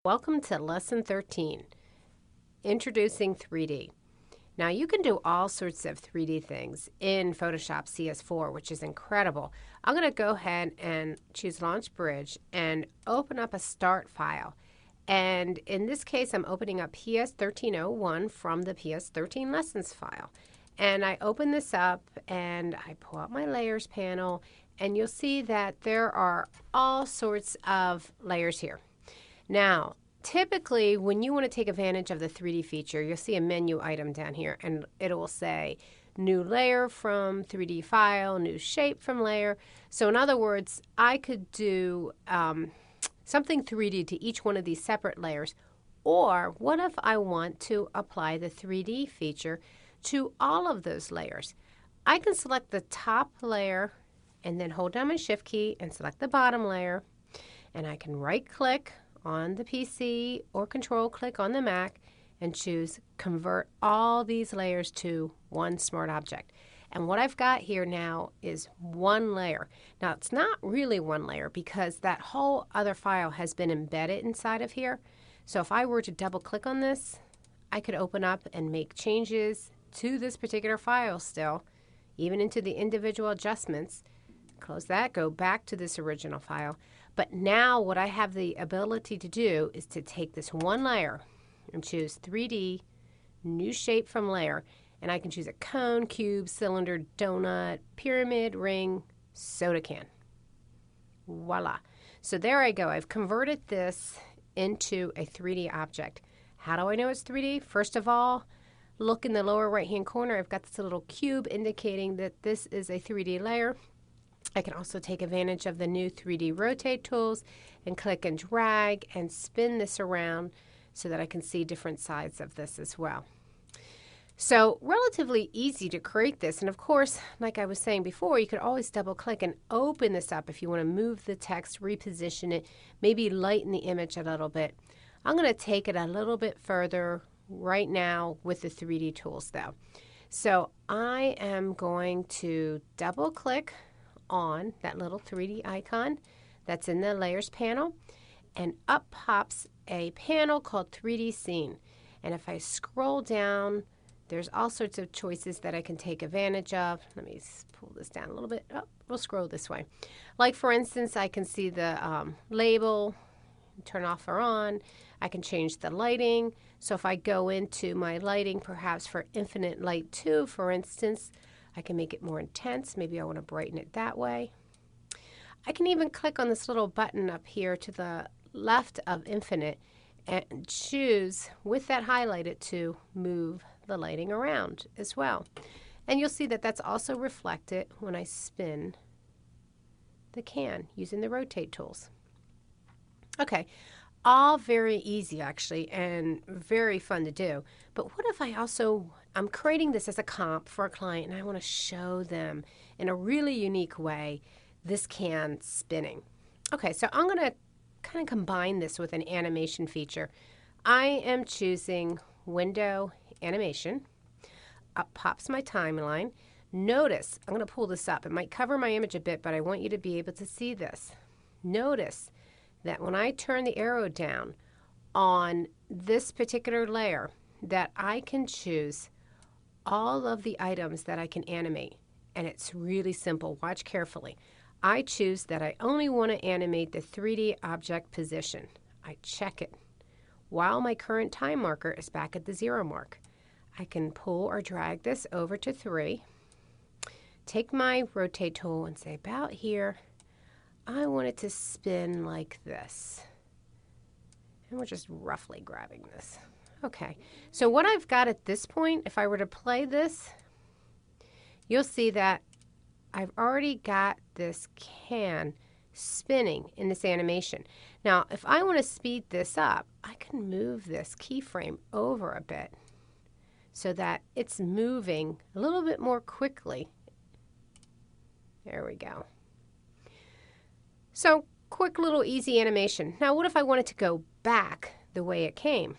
Welcome to Lesson 13, Introducing 3D. Now you can do all sorts of 3D things in Photoshop CS4, which is incredible. I'm going to go ahead and choose Launch Bridge and open up a Start file. And in this case, I'm opening up PS1301 from the PS13 Lessons file. And I open this up and I pull out my Layers panel, and you'll see that there are all sorts of layers here. Now, typically, when you want to take advantage of the 3D feature, you'll see a menu item down here, and it will say new layer from 3D file, new shape from layer. So in other words, I could do something 3D to each one of these separate layers. Or what if I want to apply the 3D feature to all of those layers? I can select the top layer and then hold down my Shift key and select the bottom layer, and I can right-click on the PC or Control-click on the Mac and choose Convert all these layers to one smart object. And what I've got here now is one layer. Now, it's not really one layer because that whole other file has been embedded inside of here. So if I were to double-click on this, I could open up and make changes to this particular file still, even into the individual adjustments. Close that, go back to this original file. But now what I have the ability to do is to take this one layer and choose 3D, new shape from layer, and I can choose a cone, cube, cylinder, donut, pyramid, ring, soda can. Voila. So there I go. I've converted this into a 3D object. How do I know it's 3D? First of all, look in the lower right-hand corner. I've got this little cube indicating that this is a 3D layer. I can also take advantage of the new 3D rotate tools and click and drag and spin this around so that I can see different sides of this as well. So relatively easy to create this, and of course, like I was saying before, you could always double click and open this up if you want to move the text, reposition it, maybe lighten the image a little bit. I'm going to take it a little bit further right now with the 3D tools though. So I am going to double click on that little 3D icon that's in the Layers panel, and up pops a panel called 3D Scene. And if I scroll down, there's all sorts of choices that I can take advantage of. Let me pull this down a little bit. Oh, we'll scroll this way. Like for instance, I can see the label, turn off or on. I can change the lighting. So if I go into my lighting, perhaps for Infinite Light 2, for instance, I can make it more intense. Maybe I want to brighten it that way. I can even click on this little button up here to the left of Infinite and choose with that highlighted to move the lighting around as well. And you'll see that that's also reflected when I spin the can using the rotate tools. Okay, all very easy actually and very fun to do. But what if I'm creating this as a comp for a client and I want to show them in a really unique way this can spinning. Okay, so I'm going to kind of combine this with an animation feature. I am choosing Window Animation. Up pops my timeline. Notice, I'm going to pull this up. It might cover my image a bit, but I want you to be able to see this. Notice that when I turn the arrow down on this particular layer, that I can choose all of the items that I can animate. And it's really simple. Watch carefully. I choose that I only want to animate the 3D object position. I check it. While my current time marker is back at the 0 mark, I can pull or drag this over to 3, take my rotate tool and say about here, I want it to spin like this. And we're just roughly grabbing this. Okay, so what I've got at this point, if I were to play this, you'll see that I've already got this can spinning in this animation. Now, if I want to speed this up, I can move this keyframe over a bit so that it's moving a little bit more quickly. There we go. So, quick little easy animation. Now, what if I wanted to go back the way it came?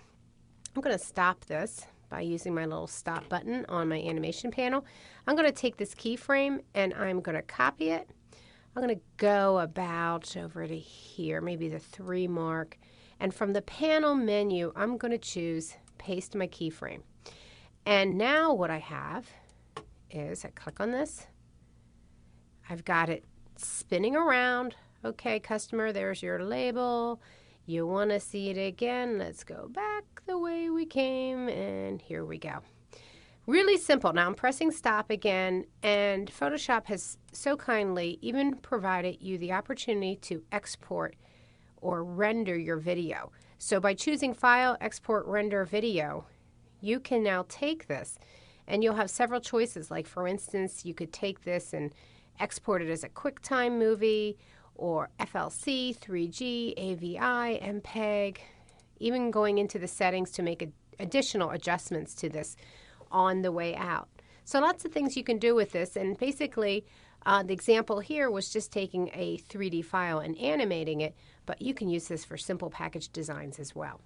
I'm going to stop this by using my little stop button on my animation panel. I'm going to take this keyframe and I'm going to copy it. I'm going to go about over to here, maybe the 3 mark, And from the panel menu, I'm going to choose paste my keyframe. And now what I have is I click on this. I've got it spinning around. Okay, customer, there's your label. You want to see it again? Let's go back the way we came, and here we go. Really simple. Now I'm pressing stop again, and Photoshop has so kindly even provided you the opportunity to export or render your video. So by choosing File, Export, Render Video, you can now take this, and you'll have several choices. Like for instance, you could take this and export it as a QuickTime movie, or FLC, 3G, AVI, MPEG, even going into the settings to make additional adjustments to this on the way out. So lots of things you can do with this, and basically the example here was just taking a 3D file and animating it, but you can use this for simple package designs as well.